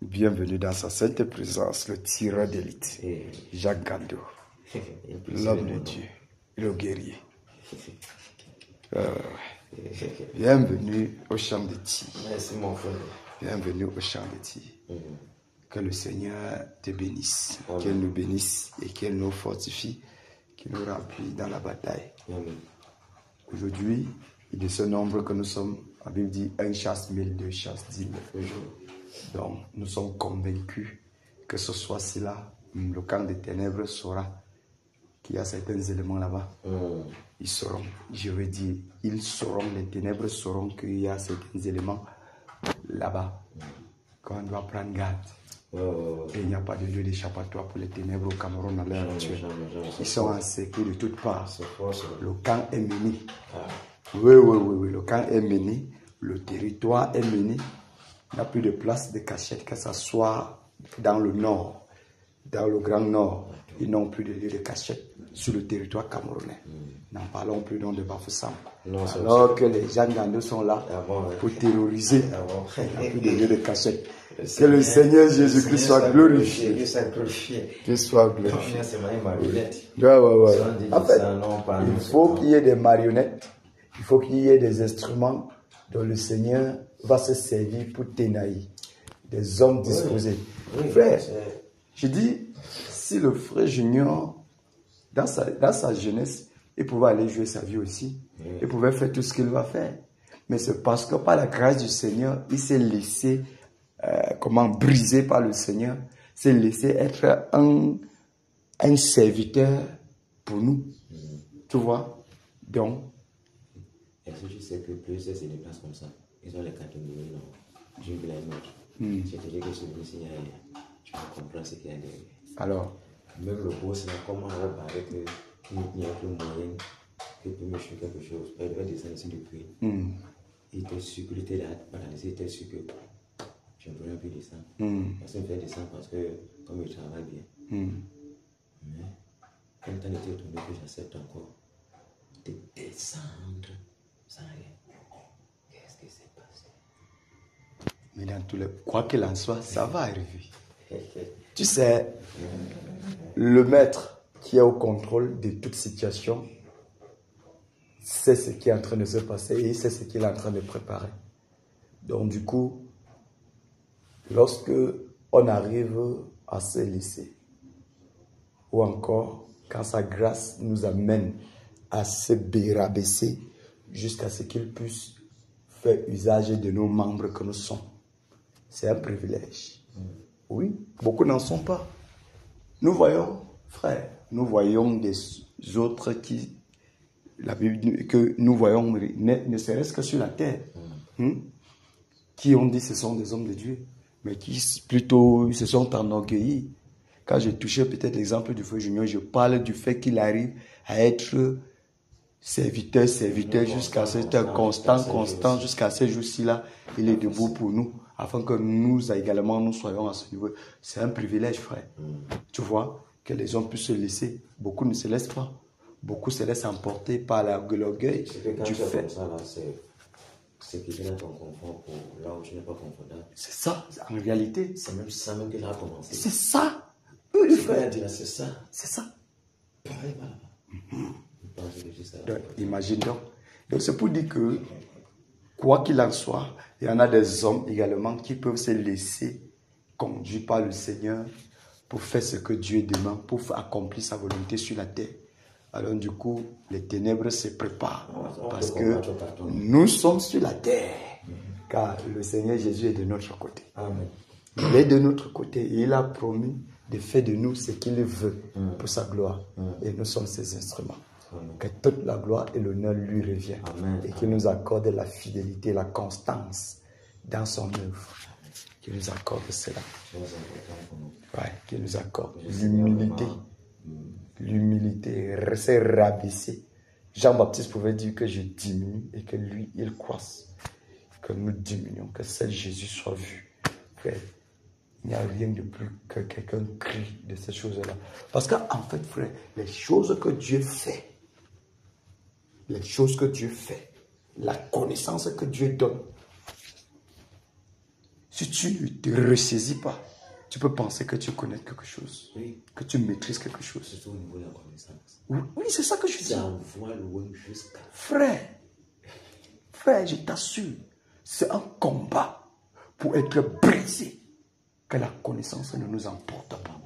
Bienvenue dans sa sainte présence, le tireur d'élite, Jacques Gando, l'homme de Dieu, le guerrier. Bienvenue au champ de Ti. Merci mon frère. Bienvenue au champ de Ti. Que le Seigneur te bénisse, Amen. qu'il nous bénisse et qu'il nous fortifie, qu'il nous remplit dans la bataille. Amen. Aujourd'hui, il est ce nombre que nous sommes, la Bible dit, un chasse 1000, deux chasse 10 000. Donc, nous sommes convaincus que ce soir-ci-là, le camp des ténèbres saura qu'il y a certains éléments là-bas. Ils sauront, je veux dire, ils sauront, les ténèbres sauront qu'il y a certains éléments là-bas. Qu'on doit prendre garde. Et il n'y a pas de lieu d'échappatoire pour les ténèbres au Cameroun à l'heure actuelle. Ils sont encerclés de toutes parts. Le camp est mené. Oui, le camp est mené. Le territoire est mené. Il n'y a plus de place de cachette, que ce soit dans le nord, dans le grand nord. Ils n'ont plus de lieu de cachette sur le territoire camerounais. N'en parlons plus donc de Bafoussam. Alors que les gens Gando sont là pour terroriser. Il n'y a plus de lieu de cachette. Que le Seigneur Jésus-Christ soit glorifié. Qu'il soit glorifié. En fait, il faut qu'il y ait des marionnettes. Il faut qu'il y ait des instruments dont le Seigneur va se servir pour ténailler. Des hommes disposés. Frère, je dis, si le frère Junior, dans sa jeunesse, il pouvait aller jouer sa vie aussi. Il pouvait faire tout ce qu'il va faire. Mais c'est parce que par la grâce du Seigneur, il s'est laissé, brisé par le Seigneur, s'est laissé être un serviteur pour nous. Tu vois? Donc, est-ce que tu sais que plus c'est des places comme ça, ils ont les catégories d'une ville à une autre. C'est-à-dire que celui-ci, tu peux comprendre ce qu'il y a derrière. Alors, même le boss, comment on va parler qu'il n'y a plus moyen que tu me chuter quelque chose. Il va descendre ici depuis. Il était sûr que tu étais là, paralysé, il était sûr que je ne pourrais plus descendre. Parce qu'il me fait descendre parce que comme il travaille bien. Mais quand tu était tombé que j'accepte encore de descendre sans rien. Qu'est-ce qui s'est passé? Mais dans tous les... Quoi qu'il en soit, ça va arriver. Tu sais, le maître qui est au contrôle de toute situation sait ce qui est en train de se passer et il sait ce qu'il est en train de préparer. Donc du coup, lorsque on arrive à se laisser, ou encore quand sa grâce nous amène à se rabaisser jusqu'à ce qu'il puisse faire usage de nos membres que nous sommes, c'est un privilège. Oui, beaucoup n'en sont pas. Nous voyons, frère, nous voyons des autres qui, la Bible, que nous voyons ne serait-ce que sur la terre, qui ont dit ce sont des hommes de Dieu, mais qui plutôt se sont enorgueillis. Quand j'ai touché peut-être l'exemple du frère Junior, je parle du fait qu'il arrive à être serviteur jusqu'à ce constant, jusqu'à ce jour-ci là, il est debout pour nous. Afin que nous également, nous soyons à ce niveau. C'est un privilège, frère. Tu vois, que les hommes puissent se laisser. Beaucoup ne se laissent pas. Beaucoup se laissent emporter par l'orgueil du fait. C'est qui vient ton confort pour là où tu n'es pas confortable. C'est ça, en réalité. C'est même ça même qu'il a commencé. C'est ça. Oui, frère. C'est ça. C'est ça. Pareil, voilà. Donc, imagine donc. Donc, c'est pour dire que, quoi qu'il en soit, il y en a des hommes également qui peuvent se laisser conduire par le Seigneur pour faire ce que Dieu demande, pour accomplir sa volonté sur la terre. Alors du coup, les ténèbres se préparent parce que nous sommes sur la terre. Car le Seigneur Jésus est de notre côté. Amen. Il est de notre côté et il a promis de faire de nous ce qu'il veut pour sa gloire. Et nous sommes ses instruments. Que toute la gloire et l'honneur lui reviennent. Et qu'il nous accorde la fidélité, la constance dans son œuvre. Qu'il nous accorde cela. Ouais, qu'il nous accorde l'humilité. L'humilité, se rabaisser. Jean-Baptiste pouvait dire que je diminue et que lui, il croisse. Que nous diminuons, que seul Jésus soit vu. Frère, il n'y a rien de plus que quelqu'un crie de ces choses-là. Parce qu'en fait, frère, les choses que Dieu fait, la connaissance que Dieu donne, si tu ne te ressaisis pas, tu peux penser que tu connais quelque chose, que tu maîtrises quelque chose. C'est au niveau de la connaissance. Oui, c'est ça que je dis. Ça envoie le monde jusqu'à... Frère, je t'assure, c'est un combat pour être brisé, que la connaissance ne nous emporte pas.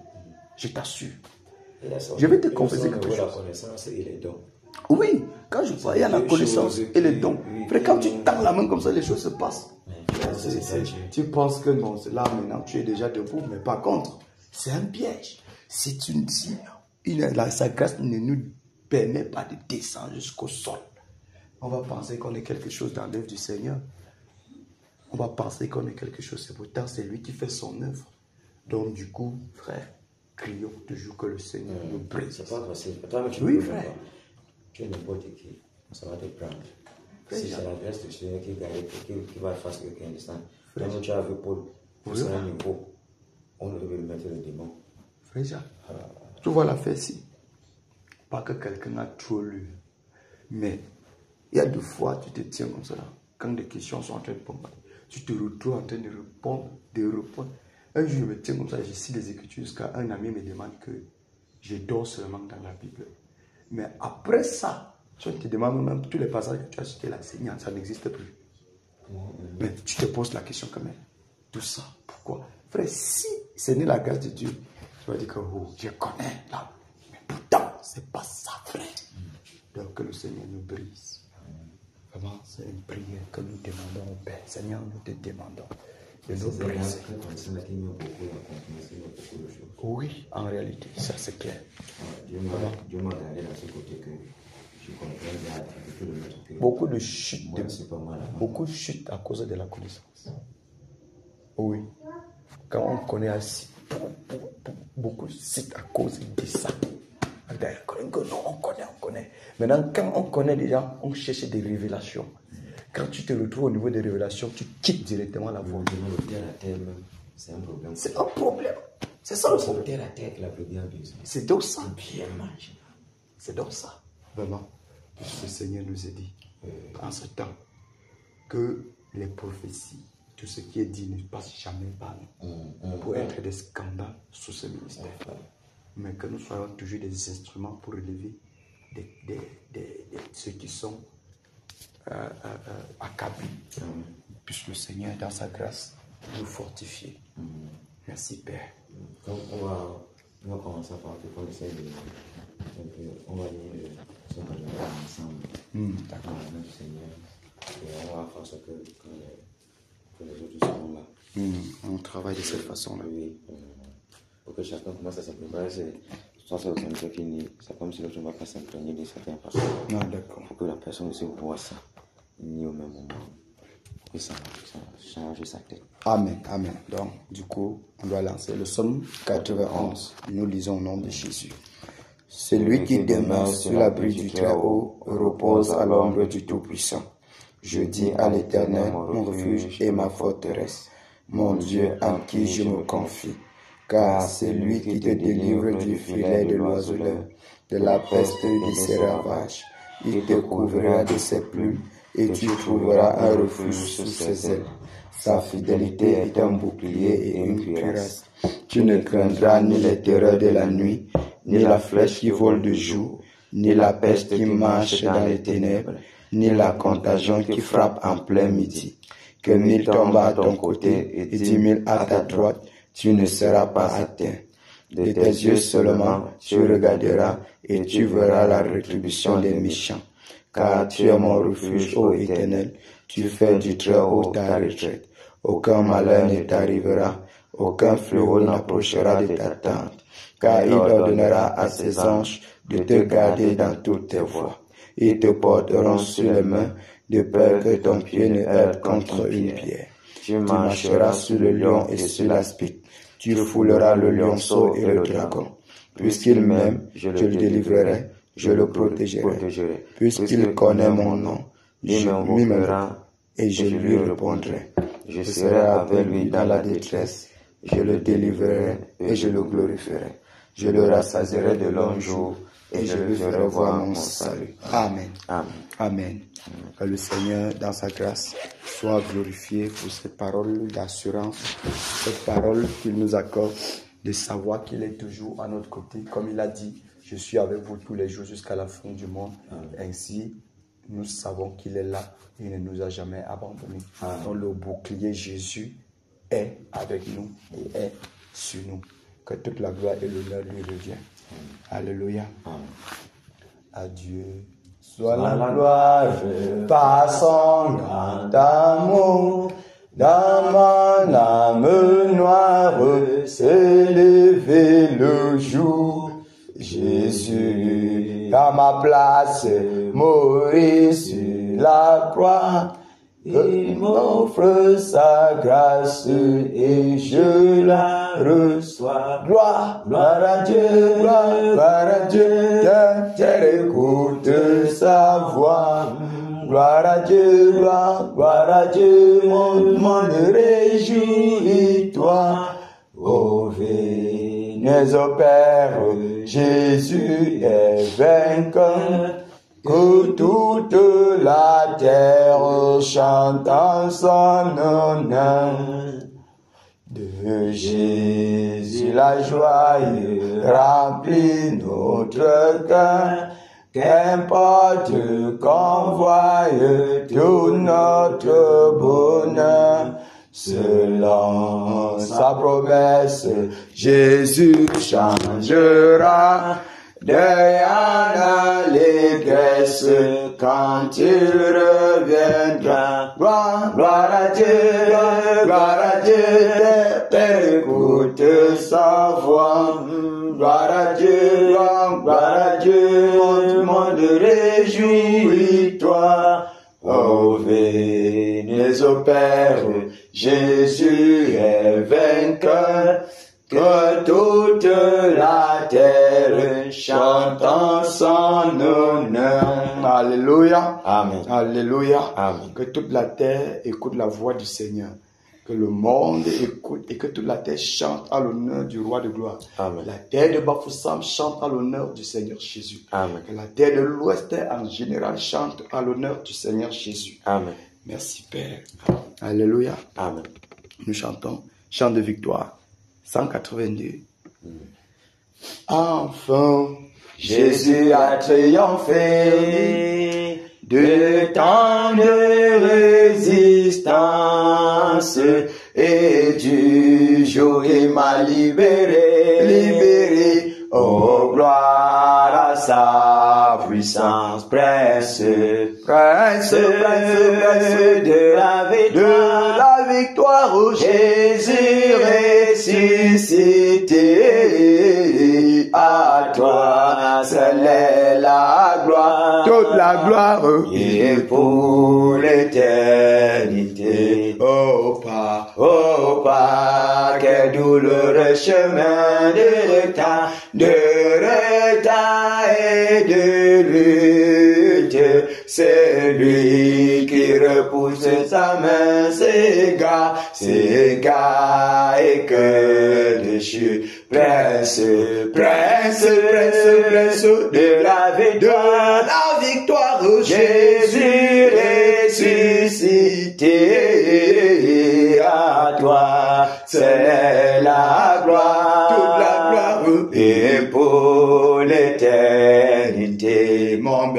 Je t'assure. Je vais te confesser quelque chose. La connaissance et les dons. Oui, quand je vois, il y a la connaissance et les dons. Frère, quand tu tends la main comme ça, les choses se passent. Tu penses que non, là maintenant tu es déjà debout, mais par contre, c'est un piège. Si sa grâce ne nous permet pas de descendre jusqu'au sol, on va penser qu'on est quelque chose dans l'œuvre du Seigneur. On va penser qu'on est quelque chose. C'est pourtant c'est lui qui fait son œuvre. Donc du coup, frère, crions toujours que le Seigneur nous brise. C'est pas facile. Toi, oui, frère. Tu es n'importe qui, ça va te prendre. Si c'est la grâce du Seigneur qui va faire quelqu'un descendre. Quand tu as vu Paul, pour ce niveau, on devait lui mettre le démon. Frère Jacques, tu vois l'affaire ici. Pas que quelqu'un a trop lu, mais il y a 2 fois tu te tiens comme ça. Quand des questions sont en train de bombarder, tu te retrouves en train de répondre, Un jour, je me tiens comme ça, je cite les Écritures jusqu'à un ami me demande que je dors seulement dans la Bible. Mais après ça, tu te demandes même tous les passages que tu as cités là, Seigneur, ça n'existe plus. Mais tu te poses la question quand même. Tout ça, pourquoi? Frère, si ce n'est la grâce de Dieu, tu vas dire que oh, je connais là. Mais pourtant, c'est pas ça, frère. Donc que le Seigneur nous brise. Vraiment, c'est une prière que nous demandons au Père. Seigneur, nous te demandons de nous briser. Oui, en réalité, ça c'est clair. Dieu m'a gardé dans ce côté que je comprends bien. Beaucoup de chutes, beaucoup de chutes à cause de la connaissance. Oui. Quand on connaît assez, beaucoup de chutes à cause de ça. Non, on connaît. Maintenant, quand on connaît déjà, on cherche des révélations. Quand tu te retrouves au niveau des révélations, tu quittes directement la voie. C'est un problème. C'est un problème. C'est ça le problème. C'est donc ça. C'est donc ça. Vraiment. Le Seigneur nous a dit, en ce temps, que les prophéties, tout ce qui est dit ne passe jamais par nous. Pour être des scandales sous ce ministère. Mais que nous soyons toujours des instruments pour relever ceux qui sont accablés. Puisse le Seigneur, dans sa grâce, nous fortifier. Merci, Père. Donc, on va commencer par le Seigneur. On va lire ce que nous avons ensemble. D'accord. Notre Seigneur. Et on va faire ce que les autres seront là. On travaille de cette façon-là. Oui. Pour que chacun commence à s'imprégner, c'est fini. C'est comme si l'autre ne va pas s'imprégner de certaines façons. Ah, d'accord. Pour que la personne aussi voit ça, ni au même moment. Pour que ça change sa tête. Amen, amen. Donc, du coup, on doit lancer le psaume 91. Nous lisons au nom de Jésus. Celui qui demeure sur l'abri du Très-Haut repose à l'ombre du Tout-Puissant. Je dis à l'Éternel, mon refuge et ma forteresse, mon Dieu en qui je me confie. Car c'est lui qui te délivre du filet de l'oiseleur, de la peste et de ses ravages. Il te couvrira de ses plumes et tu trouveras un refuge sous ses ailes. Sa fidélité est un bouclier et une cuirasse. Tu ne craindras ni les terreurs de la nuit, ni la flèche qui vole de jour, ni la peste qui marche dans les ténèbres, ni la contagion qui frappe en plein midi. Que 1000 tombent à ton côté et 10 000 à ta droite, tu ne seras pas atteint. De tes yeux seulement, tu regarderas et tu verras la rétribution des méchants. Car tu es mon refuge, ô Éternel, tu fais du Très-Haut ta retraite. Aucun malheur ne t'arrivera, aucun fléau n'approchera de ta tente. Car il ordonnera à ses anges de te garder dans toutes tes voies. Ils te porteront sur les mains, de peur que ton pied ne heurte contre une pierre. Tu marcheras sur le lion et sur l'aspic. Tu fouleras le lionceau et le dragon. Puisqu'il m'aime, je le délivrerai, je le protégerai. Puisqu'il connaît mon nom, il m'invoquera et je lui répondrai. Je serai avec lui dans la détresse, je le délivrerai et je le glorifierai. Je le rassasierai de longs jours et je lui ferai voir mon salut. Amen. Amen. Amen. Que le Seigneur, dans sa grâce, soit glorifié pour cette parole d'assurance, cette parole qu'il nous accorde, de savoir qu'il est toujours à notre côté. Comme il a dit, je suis avec vous tous les jours jusqu'à la fin du monde. Ainsi, nous savons qu'il est là. Il ne nous a jamais abandonnés. Donc le bouclier Jésus est avec nous et est sur nous. Que toute la gloire et l'honneur lui reviennent. Alléluia. À Dieu soit la gloire par son grand amour. Dans mon âme noire s'est levé le jour. Jésus, à ma place, mourit sur la croix. Il m'offre sa grâce et je la reçois. Gloire, gloire à Dieu, gloire à Dieu. Terre écoute sa voix. Gloire à Dieu, gloire à Dieu. Mon monde réjouis-toi. Ô venez au Père, Jésus est vainqueur. Que toute la terre chante en son honneur. De Jésus la joie remplit notre cœur. Qu'importe qu'on voie tout notre bonheur. Selon sa promesse, Jésus changera. Derrière l'allégresse quand il reviendra. Gloire à Dieu, gloire à Dieu, terre écoute sa voix. Gloire à Dieu, gloire à Dieu, monde réjouis-toi. Oh, venez au Père, Jésus est vainqueur. Que toute la terre chante en son honneur. Alléluia. Amen. Alléluia. Amen. Que toute la terre écoute la voix du Seigneur. Que le monde écoute et que toute la terre chante à l'honneur du roi de gloire. Amen. La terre de Bafoussam chante à l'honneur du Seigneur Jésus. Amen. Que la terre de l'Ouest en général chante à l'honneur du Seigneur Jésus. Amen. Merci Père. Alléluia. Amen. Nous chantons chant de victoire. 182. Enfin, Jésus a triomphé de tant de résistance et du jour qui m'a libéré. Oh, gloire à sa puissance, presse de la victoire où Jésus ressuscité. À toi, seule est la gloire, toute la gloire, et pour l'éternité. Oh pas, quel douloureux chemin de retard et de lutte. C'est lui qui repousse sa main, s'égare et que de chute. Prince de la victoire, Jésus ressuscité. À toi, c'est la gloire, toute la gloire, et pour l'éternité. Mon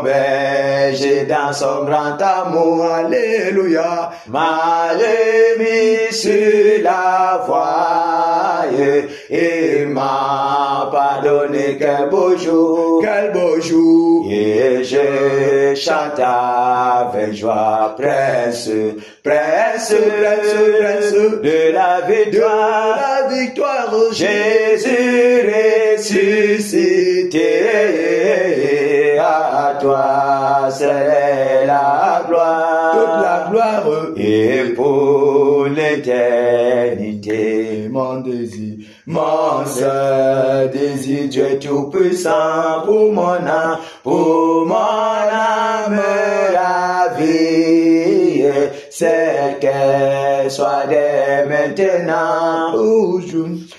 berger dans son grand amour, alléluia, m'a remis sur la voie, il m'a pardonné, quel beau jour, et je chante avec joie, prince de la victoire, Jésus ressuscité. À toi c'est la gloire, toute la gloire, et pour l'éternité. Mon seul désir, Dieu tout-puissant, pour mon âme, la vie. c'est qu'elle soit dès maintenant,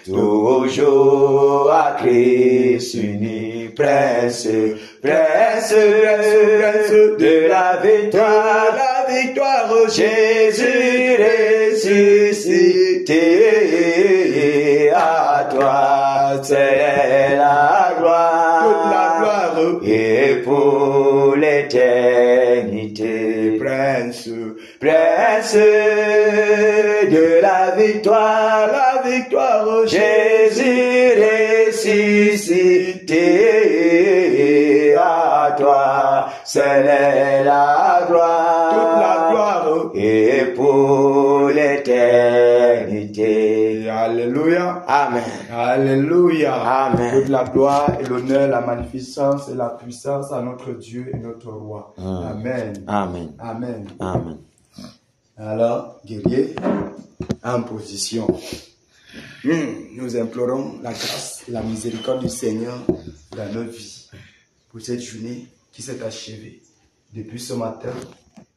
toujours à Christ uni, prince de la victoire, Jésus ressuscité, à toi c'est la gloire, toute la gloire, et pour l'éternité, prince de la victoire, Jésus ressuscité, à toi c'est la gloire, toute la gloire, et pour l'éternité. Alléluia. Amen. Alléluia. Amen. Toute la gloire et l'honneur, la magnificence et la puissance à notre Dieu et notre roi. Amen. Amen. Amen. Amen. Alors, guerrier, en position. Nous implorons la grâce et la miséricorde du Seigneur dans nos vies pour cette journée qui s'est achevée. Depuis ce matin,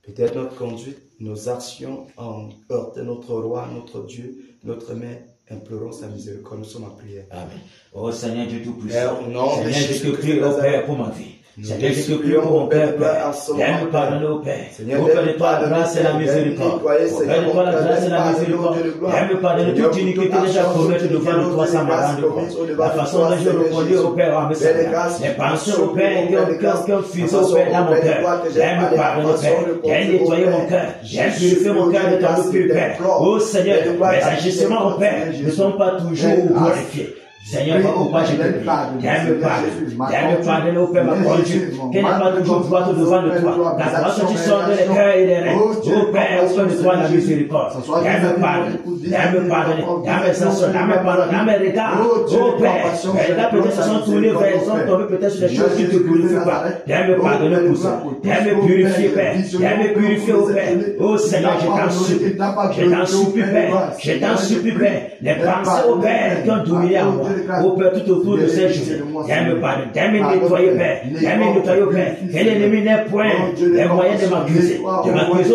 peut-être notre conduite, nos actions ont heurté notre roi, notre Dieu, notre mère. Implorons sa miséricorde, nous sommes en prière. Amen. Oh Seigneur Dieu Tout-Puissant, Seigneur, je te prie au Père pour ma vie. Seigneur, je te prie pour mon Père, viens me pardonner au Père. Au Père de toi la grâce et la miséricorde. Au Père de toi la grâce et la miséricorde. Viens me pardonner toute iniquité déjà commise devant toi sans me rendre compte. La façon dont je reconduis au Père en me sauvant. Les pensées au Père qui ont fusé au Père dans mon cœur. Viens me pardonner au Père. Viens nettoyer mon cœur. Viens purifier mon cœur de ton eau pure, Père. Oh Seigneur, mes agissements au Père ne sont pas toujours glorifiés. Seigneur, pourquoi je te prie? Viens me pardonner au Père ma conduite, qu'elle n'est pas toujours droite devant de toi. La droite tu sondes les cœurs et les reins. Au Père, au Père de toi la miséricorde. Viens me pardonner, viens me pardonner, dans mes sensations, dans mes paroles, dans mes regards. Au Père, mes regards peut-être se sont tournés vers, ils sont tombés peut-être sur les choses qui ne te glorifient pas. Viens me pardonner pour ça. Viens me purifier, Père. Viens me purifier, au Père. Oh Seigneur, je t'en supplie. Je t'en supplie, Père. Je t'en supplie, Père. Les pensées, au Père, qui ont dominé en moi. Au Père, tout autour de ces jours, viens me pardonner, viens me nettoyer, Père, viens me nettoyer, Père, que l'ennemi n'ait point les moyens de m'accuser au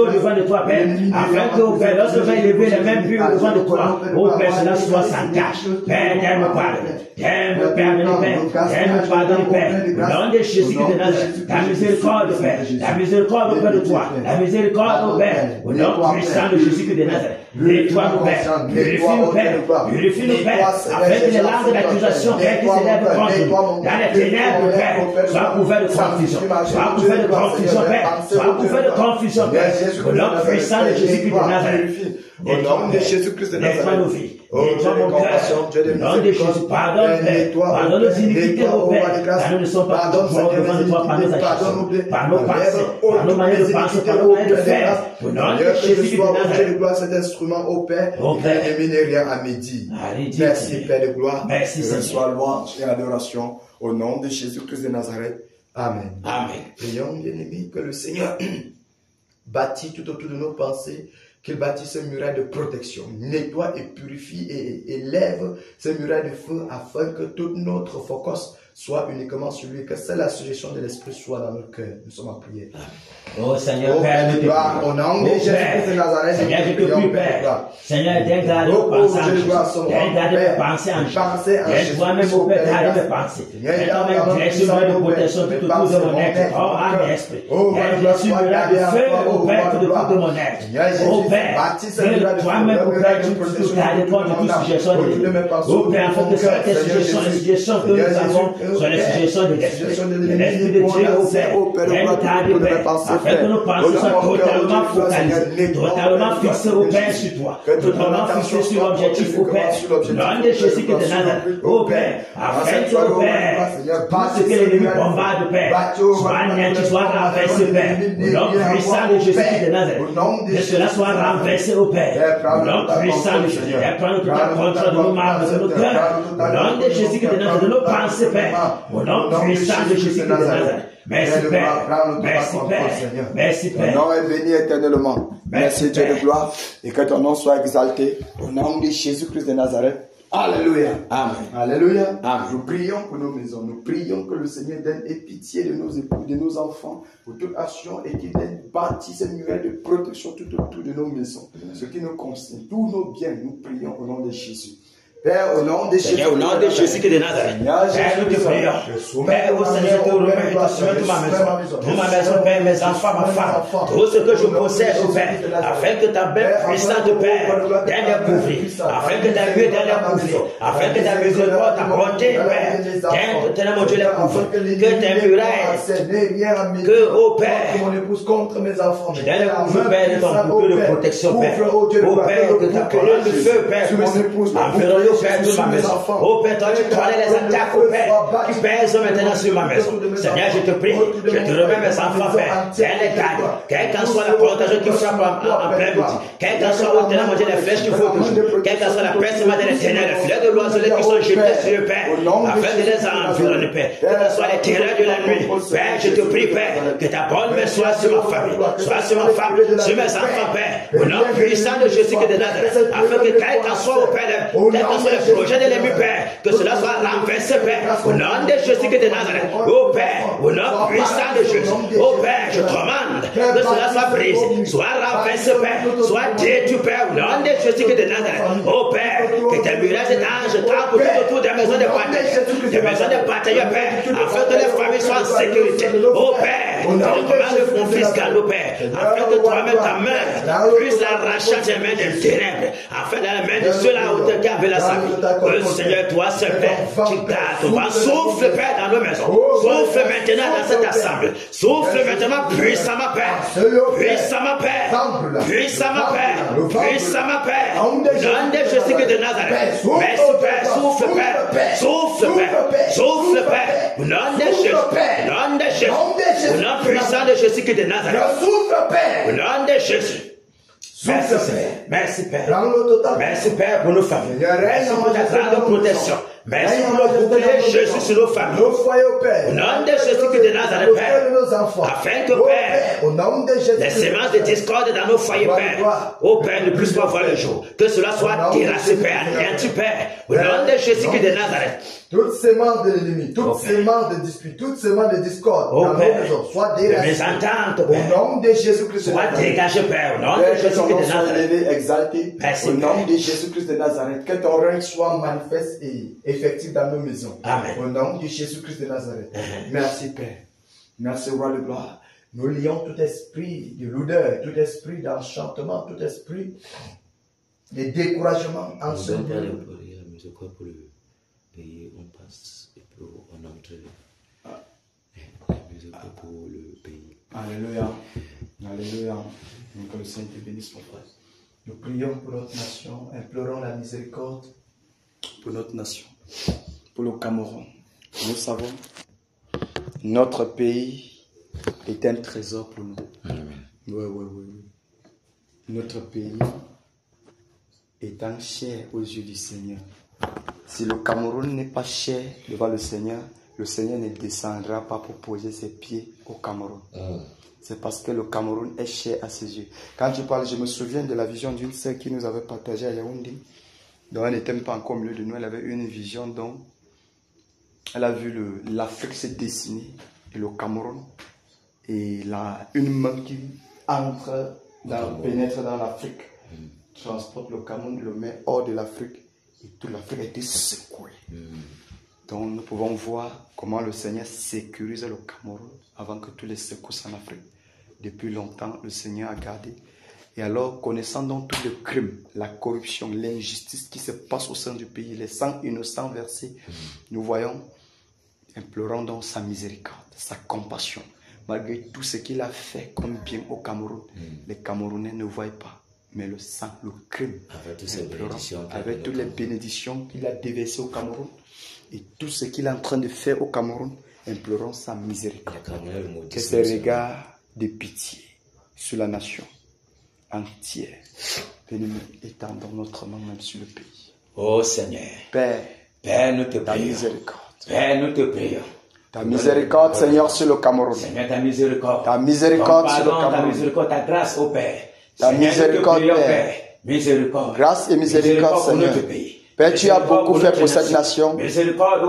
devant de toi, Père, afin que, au Père, lorsque je vais élever les mêmes purs au devant de toi, au Père, cela soit sans tâche. Père, viens me pardonner, viens me pardonner, Père, viens me pardonner, Père, au nom de Jésus de Nazareth, la miséricorde, Père, la miséricorde auprès de toi, la miséricorde, au Père, au nom puissant de Jésus de Nazareth, nettoie-nous, Père, purifie-nous, Père, purifie-nous, Père, afin que les langues d'accusation, Père, qui s'élèvent contre nous, dans les ténèbres, Père, soient couverts de confusion, soient couverts de confusion, Père, soient couverts de confusion, Père, au nom puissant de Jésus de Nazareth. Au nom de Jésus-Christ de Nazareth. Nettoie nos vies. Nettoie mon cœur. Au nom de Jésus, pardonne, Père. Pardonne nos iniquités, au Père. Car nous ne sommes pas toujours devant de toi par nos actions, par nos pensées, par nos manières de penser, par nos manières de faire. Au nom de Jésus de Nazareth. Je dois cet instrument au Père. Et n'est rien à midi. Merci, Père de gloire. Merci, Seigneur. Soit louange et adoration. Au nom de Jésus-Christ de Nazareth. Amen. Amen. Prions, bien-aimés, que le Seigneur bâtit tout autour de nos pensées, qu'il bâtisse ce muraille de protection, nettoie et purifie et élève ce muraille de feu afin que toute notre focus soit uniquement sur lui, que c'est la suggestion de l'Esprit soit dans nos cœurs. Nous sommes en prière. Oh Seigneur, Père, je te prie. Au nom de Jésus-Christ de Nazareth, Seigneur, je te prie, Père. Seigneur, viens garder mes pensées en Jésus. Viens garder mes pensées en Jésus. Viens toi-même, au Père, garder mes pensées. Viens toi-même dresser une de protection tout autour de mon être, corps, âme et esprit. Viens dresser une muraille de feu, au Père, tout autour de mon être. Au Père, toi-même, au Père, tu gardes toi de toute suggestion de l'ennemi. Au Père, afin que soit tes suggestions, les suggestions que nous avons, sur les suggestions de l'Esprit. L'Esprit de Dieu, au Père, viens nous garder, Père, afin que nos pensées soient totalement focalisées, totalement fixées au Père sur toi, totalement fixées sur l'objectif au Père, nom de Jésus de Nazareth, au Père, afin que, au Père, tout ce que l'ennemi bombarde, Père, soit anéanti, soit renversé, Père, au nom puissant de Jésus de Nazareth, que cela soit renversé au Père, au nom puissant de Jésus, et prendre tout en contrôle de nos membres, de nos cœurs, au nom de Jésus de Nazareth, de nos pensées, Père, au nom puissant de Jésus de Nazareth. Merci Père, merci Père, merci Père. Ton nom est béni éternellement. Merci Dieu de gloire et que ton nom soit exalté. Au nom de Jésus-Christ de Nazareth. Alléluia. Amen. Alléluia. Amen. Nous prions pour nos maisons. Nous prions que le Seigneur donne pitié de nos époux, de nos enfants, pour toute action et qu'il bâtisse une muraille de protection tout autour de nos maisons. Ce qui nous concerne, tous nos biens, nous prions au nom de Jésus. Père, au nom de Jésus. Seigneur, au nom de Jésus de Nazareth. Père, nous te prions. Père, au Seigneur, je te remets et te soumets toute ma maison, Père, mes enfants, ma femme, tout ce que je possède, au Père, afin que ta belle puissance, Père, vienne les couvrir, afin que ta lumière vienne les couvrir, afin que ta miséricorde, ta bonté, Père, vienne, mon Dieu, les couvrir, que tes murailles, que, ô Père, mon épouse contre mes enfants, je donne le couvre, Père, de ton bouclier de protection, Père, ô Père, que ta colonne de feu, Père, environne au Père, toute ma maison. Oh Père, toi tu connais les attaques, oh Père, qui pèsent maintenant sur ma maison. Seigneur, je te prie, je te remets mes enfants, Père. Tiens les gagne, quelle qu'en soit la contagion qui frappe en plein midi, quelle qu'en soit au manger les flèches qu'il faut toujours, quelle qu'en soit la peste des ténèbres, les filets de l'oiselette qui sont jetés sur eux, Père, afin de les environner, Père. Quelle qu'en soit les terreurs de la nuit, Père, je te prie, Père, que ta bonne main soit sur ma famille, soit sur ma femme, sur mes enfants, Père, au nom puissant de Jésus de Nazareth, afin que quel qu'en soit, au Père, quel qu'en soit le projet de l'ennemi, Père, que cela soit renversé, Père, au nom de Jésus de Nazareth, ô Père, au nom puissant de Jésus, ô Père, je commande que cela soit brisé, soit renversé, Père, soit détruit, Père, au nom de Jésus de Nazareth, ô Père, que tes murailles d'anges campent tout autour des maisons de bataille, Père, afin que les familles soient en sécurité, ô Père, je commande mon fils Gallo, Père, afin que toi-même ta main puisse l'arracher des mains des ténèbres, afin dans la main de ceux-là où tu avais la salle. Seigneur, toi seul, Père, tu gardes ton vent. Souffle, Père, dans nos maisons. Souffle maintenant dans cette assemblée. Souffle maintenant puissamment, Père. Puissamment, Père. Puissamment, Père. Puissamment, Père. Au nom de Jésus de Nazareth. Merci, Père. Souffle, Père. Souffle, Père. Souffle, Père. Au nom de Jésus. Au nom de Jésus. Au nom puissant de Jésus de Nazareth. Souffle, Père. Au nom de Jésus. Merci, Père. Merci, Père. Merci, Père, pour nos familles. Merci pour ta grande protection. Merci pour le bouclier Jésus sur nos familles. Au nom de Jésus de Nazareth, Père. Afin que, Père, les semences de discorde dans nos foyers, Père, ô Père, ne puissent pas voir le jour. Que cela soit terrassé, Père, anéanti, Père. Au nom de Jésus de Nazareth. Toutes sémences de l'ennemi, toutes sémences de dispute, toutes sémences de discorde, dans nos maisons, soit déracées. Au nom de Jésus-Christ de Nazareth. Sois dégagé, Père. Au nom de Jésus de Nazareth. Exalté. Au nom de Jésus-Christ de Nazareth. Que ton règne soit manifeste et effectif dans nos maisons. Amen. Au nom de Jésus-Christ de Nazareth. Merci, Père. Merci, Roi de gloire. Nous lions tout esprit de lourdeur, tout esprit d'enchantement, tout esprit de découragement en ce moment. Pays, on passe et puis on entre pour le pays. Alléluia. Alléluia. Que le Seigneur te bénisse, mon frère. Nous prions pour notre nation, implorons la miséricorde pour notre nation, pour le Cameroun. Nous savons, notre pays est un trésor pour nous. Oui. Notre pays est un cher aux yeux du Seigneur. Si le Cameroun n'est pas cher devant le Seigneur ne descendra pas pour poser ses pieds au Cameroun. C'est parce que le Cameroun est cher à ses yeux. Quand je parle, je me souviens de la vision d'une sœur qui nous avait partagé à Yaoundé. Donc elle n'était pas encore au milieu de nous. Elle avait une vision dont elle a vu l'Afrique se dessiner et le Cameroun. Et une main qui pénètre dans l'Afrique, transporte le Cameroun, le met hors de l'Afrique. Et toute l'Afrique a été secouée. Donc nous pouvons voir comment le Seigneur sécurise le Cameroun avant que tous les secousses en Afrique. Depuis longtemps, le Seigneur a gardé. Et alors, connaissant donc tous les crimes, la corruption, l'injustice qui se passe au sein du pays, les sangs innocents versés, nous voyons, implorons donc sa miséricorde, sa compassion. Malgré tout ce qu'il a fait comme bien au Cameroun, les Camerounais ne voient pas. Mais le sang, le crime, avec toutes les bénédictions qu'il a déversées au Cameroun et tout ce qu'il est en train de faire au Cameroun, implorons sa miséricorde. Que ses regards de pitié sur la nation entière étendons notre main même sur le pays. Oh Seigneur, Père, nous te ta prions. miséricorde. Père, nous te prions. Ta miséricorde, Seigneur, sur le Cameroun. Seigneur, ta miséricorde. Ta miséricorde sur le Ta Cameroun. miséricorde, ta grâce, ô Père. Ta miséricorde, Père. Miséricorde. Grâce et miséricorde, pour Seigneur. notre pays. Père, tu as beaucoup fait pour cette nation,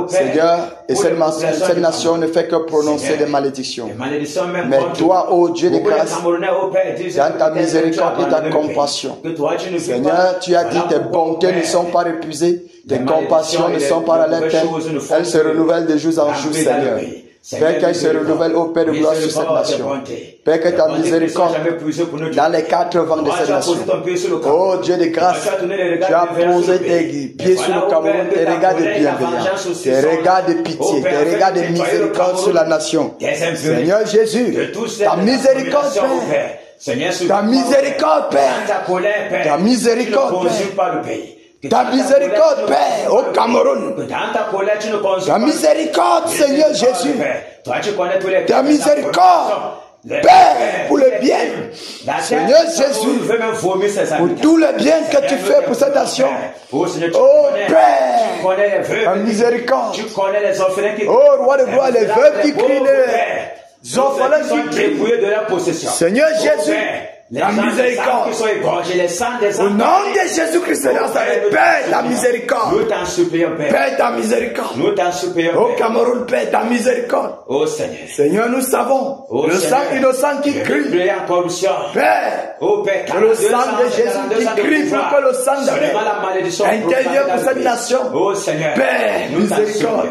Seigneur, et cette nation ne fait que prononcer des malédictions. Mais toi, ô Dieu de grâce, dans ta miséricorde et ta compassion, Seigneur, tu as dit tes bontés ne sont pas épuisées, tes compassions ne sont pas à l'éternel, elles se renouvellent de jour en jour, Seigneur. Père, qu'elle se renouvelle au Père de gloire sur cette nation. Père, que ta miséricorde dans les 4 vents de cette nation. Oh Dieu de grâce, tu as posé tes pieds sur le Cameroun, tes regards de bienveillance, tes regards de pitié, tes regards de miséricorde sur la nation. Seigneur Jésus, ta miséricorde, Père. Ta miséricorde, Père. Ta miséricorde, Père. Ta miséricorde, Père, au Cameroun. Ta miséricorde, Seigneur Jésus. Ta miséricorde, Père, pour le bien. Seigneur Jésus, pour tout le bien que tu fais pour cette nation. Oh Père, ta miséricorde. Oh Roi de gloire, les veuves qui crient, les orphelins qui crient. Seigneur Jésus, la miséricorde. Au nom de Jésus-Christ de Nazareth, Père, ta miséricorde. Nous t'en supplions, Père. Père, ta miséricorde. Nous t'en supplions, Au Cameroun, Père, ta miséricorde. Oh Seigneur. Seigneur, nous savons. Le sang innocent qui crie. Père. Oh Père, que le sang de Jésus qui crie pour que le sang intervienne pour cette nation. Oh Seigneur. Père, miséricorde.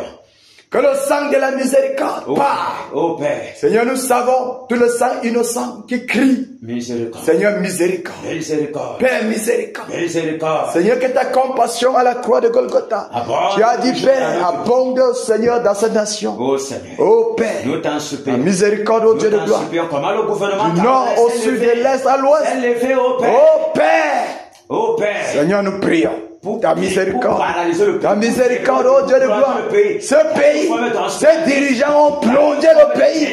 Que le sang de la miséricorde part. Oh Père. Seigneur, nous savons tout le sang innocent qui crie. Miséricorde. Seigneur, miséricorde. Miséricorde. Père, miséricorde. Miséricorde. Seigneur, que ta compassion à la croix de Golgotha. Tu as dit, Père, abonde, Seigneur, dans cette nation. Oh Seigneur. Oh Père. Nous t'en supplions. Miséricorde, au Dieu de gloire. Du nord au sud, de l'est à l'ouest. Oh Père. Oh Père. Seigneur, nous prions. Ta miséricorde, ta miséricorde, oh Dieu de gloire. Ce pays, ces dirigeants ont plongé le pays,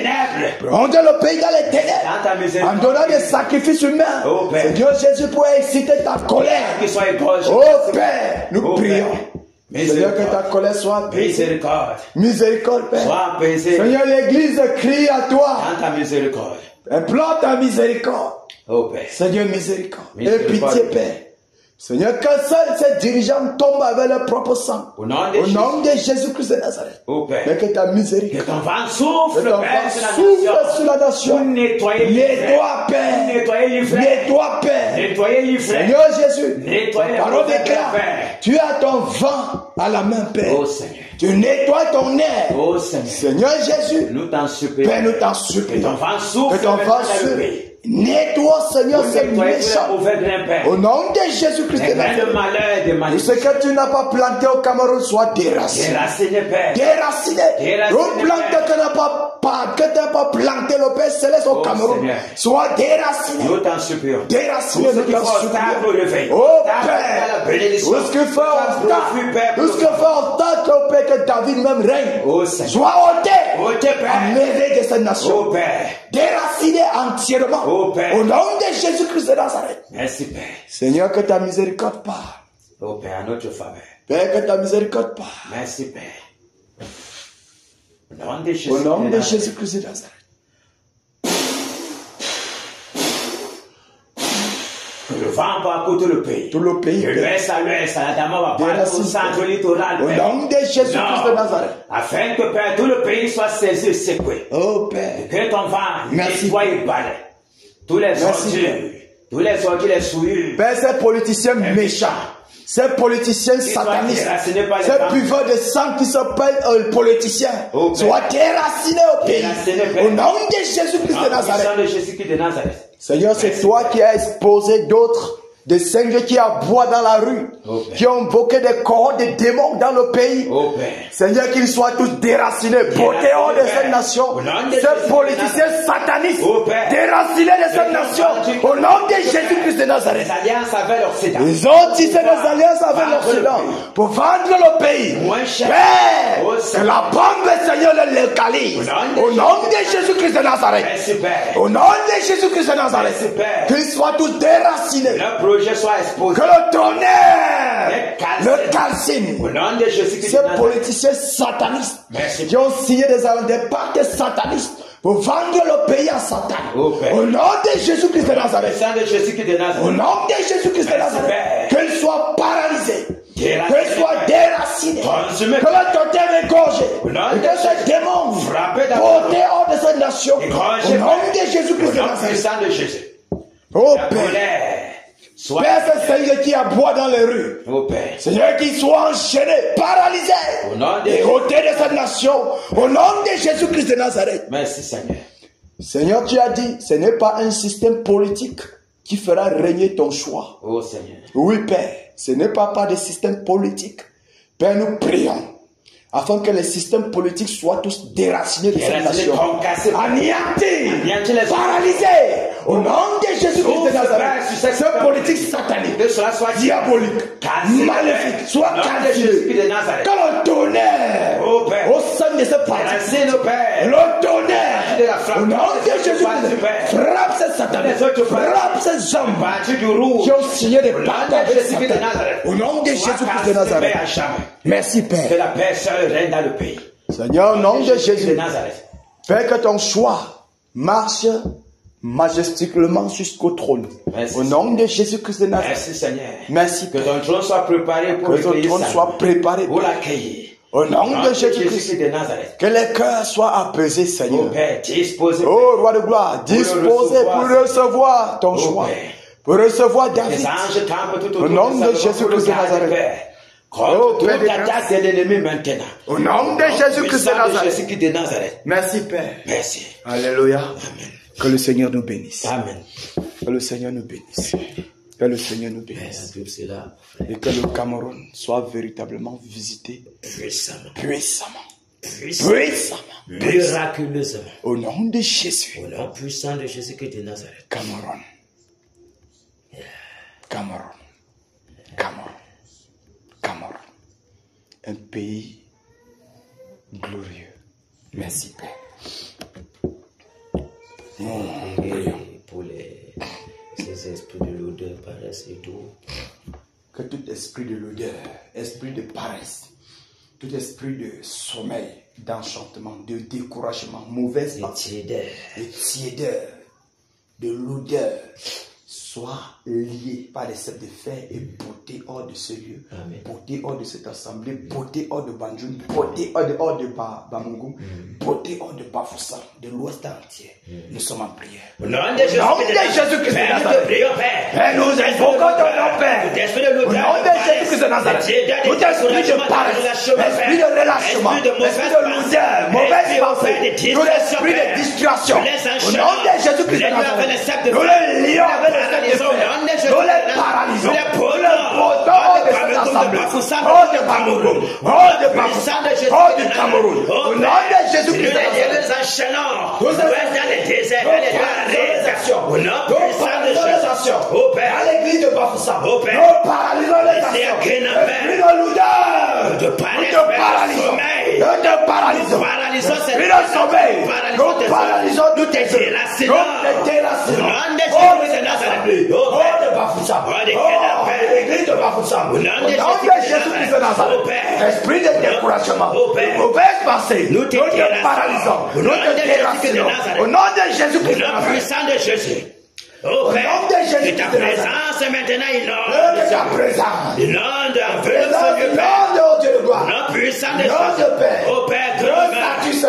dans les ténèbres, en donnant des sacrifices humains. Seigneur Jésus, pour exciter ta colère. Oh Père, nous prions. Seigneur, que ta colère soit apaisée. Miséricorde, Père. Seigneur, l'Église crie à toi. Implore ta miséricorde. Seigneur, miséricorde. Et pitié, Père. Seigneur, que seuls ces dirigeants tombent avec leur propre sang. Au nom de Jésus-Christ de Nazareth. Mais que ta miséricorde. Que ton vent souffle, sur la nation. Nettoie, Père. Nettoie, Père. Seigneur Jésus. Ta parole déclare. Tu as ton vent à la main, Père. Tu nettoies ton air. Seigneur Jésus. Nous t'en supplions. Père, nous t'en supplions. Que ton vent souffle. Que ton vent souffle. Nettoie, Seigneur, ces méchants. Au nom de Jésus-Christ de Nazareth. Tout ce que tu n'as pas planté au Cameroun soit déraciné. Déraciné. Une plante que tu n'as pas planté le Père Céleste au Cameroun soit déraciné. Nous t'en supplions. Déraciné, nous t'en supplions. Oh Père, tout ce que fait obstacle au Père que David même règne, soit ôté en merveille de cette nation. Déraciné entièrement. Au nom de Jésus-Christ de Nazareth. Merci Père. Seigneur, que ta miséricorde part. Oh Père, à notre faveur. Père, que ta miséricorde part. Merci Père. Au nom de Jésus-Christ de Nazareth. Le vent parcourt tout le pays. Tout le pays. De l'ouest à l'ouest, à la Dama va partout au centre littoral. Au nom de Jésus-Christ de Nazareth. Afin que Père, tout le pays soit saisi et secoué. Oh Père. Que ton vent nettoie et balaie. Tous les ordures, les souillures. Père, ces politiciens méchants, ces politiciens satanistes, ces buveurs de sang qui s'appellent politiciens, soient déracinés au pays. Au nom de Jésus-Christ de Nazareth. Seigneur, c'est toi qui as exposé d'autres, des singes qui aboient dans la rue, qui ont invoqué des cohortes de démons dans le pays. Seigneur, qu'ils soient tous déracinés, bottés hors de cette nation. Ces politiciens satanistes, déracinés de cette nation, au nom de Jésus-Christ de Nazareth. Ils ont tissé des alliances avec l'Occident pour vendre le pays. Père, que la bombe, Seigneur, le localise. Au nom de Jésus-Christ de Nazareth. Au nom de Jésus-Christ de Nazareth. Qu'ils soient tous déracinés. Soit exposé. Que le tonnerre le calcine. Ces politiciens satanistes qui ont signé des pactes satanistes pour vendre le pays à Satan. Au nom de Jésus-Christ de Nazareth. Au nom de Jésus-Christ de Nazareth. Qu'ils soient paralysés. que soit déraciné, que le totem égorgé, et que ce démon porté hors de cette nation, au nom de Jésus-Christ de Nazareth. Oh Père, Père, ce Seigneur qui aboie dans les rues, Seigneur qui soit enchaîné, paralysé, et ôté de cette nation, au nom de Jésus-Christ de Nazareth. Merci Seigneur. Seigneur, tu as dit, ce n'est pas un système politique qui fera régner ton choix. Oh Seigneur. Oui, Père, ce n'est pas par des systèmes politiques. Père, nous prions afin que les systèmes politiques soient tous déracinés de cette nation, anéantis, paralysés, au nom de Jésus-Christ de Nazareth. Cette politique satanique, diabolique, maléfique, soit cassée. Que le tonnerre au sein de ce parti, le tonnerre, au nom de Jésus-Christ, frappe ces sataniques, frappe ces hommes qui ont signé des pactes avec Satan. Au nom de Jésus-Christ de Nazareth. Merci, Père. Que la paix seule règne dans le pays. Seigneur, au nom de Jésus, Père, que ton choix marche majestiquement jusqu'au trône. Merci, au nom de Jésus-Christ de Nazareth. Merci, Seigneur. Merci, que ton trône soit préparé pour l'accueillir. Au nom de Jésus-Christ de Nazareth. Que les cœurs soient apaisés, Seigneur. Oh, Père, disposez. Oh, roi de gloire, disposez pour recevoir ton choix. Père. Pour recevoir David. Au nom de Jésus-Christ de Nazareth. Oh, Père, attaque de l'ennemi maintenant. Au nom de Jésus-Christ de Nazareth. Merci, Père. Merci. Alléluia. Amen. Que le Seigneur nous bénisse. Amen. Que le Seigneur nous bénisse. Que le Seigneur nous bénisse. Et que le Cameroun soit véritablement visité puissamment. Miraculeusement. Au nom de Jésus. Au nom puissant de Jésus-Christ de Nazareth. Cameroun. Un pays glorieux. Merci, Père. Et pour ces esprits de l'odeur, paresse et tout. Que tout esprit de l'odeur, esprit de paresse, tout esprit de sommeil, d'enchantement, de découragement, mauvaise tiédeur, de l'odeur, soit lié par les sept de fer et porté hors de ce lieu, porté hors de cette assemblée, porté hors de Banjoun, porté hors de Bamungum, porté hors de Bafoussam, de l'ouest entier. Nous sommes en prière. Au nom de Jésus-Christ de Nazareth. Père, nous invoquons ton nom, Père. Au nom de Jésus-Christ de Nazareth. Tout esprit de paresse, esprit de relâchement, esprit de l'odeur, mauvaise pensée, tout esprit de distraction. Au nom de Jésus-Christ de Nazareth. Nous les lions avec le sept de fer. Nous les paralysons. Nous les portons hors de cette assemblée. Hors de Bamungum, hors de Bafoussam, hors du Cameroun. Au nom de Jésus-Christ de Nazareth. Nous dans les déserts, dans les réalisations. Au nom puissant de Jésus. Au Père. À l'église de Bafoussam. Au Père. Nous paralysons les actions. Esprit de l'odeur. Nous te paralysons. Nous te paralysons. Esprit de sommeil. Nous paralysons. Nous te déracinons. Nous te déracinons. Oh, de Nazareth. Oh, de Bafoussam. Oh, de l'église de Bafoussam. Au nom de Jésus-Christ de Nazareth. Esprit de découragement. Mauvaise pensée. Nous te paralysons. Nous te déracinons. Au nom de Jésus-Christ de Nazareth. Puissant de Jésus. Oh Père, que ta présence maintenant inonde. Que ta présence inonde enveloppe ce Dieu Père. Non puissant de Jésus. Oh Père, que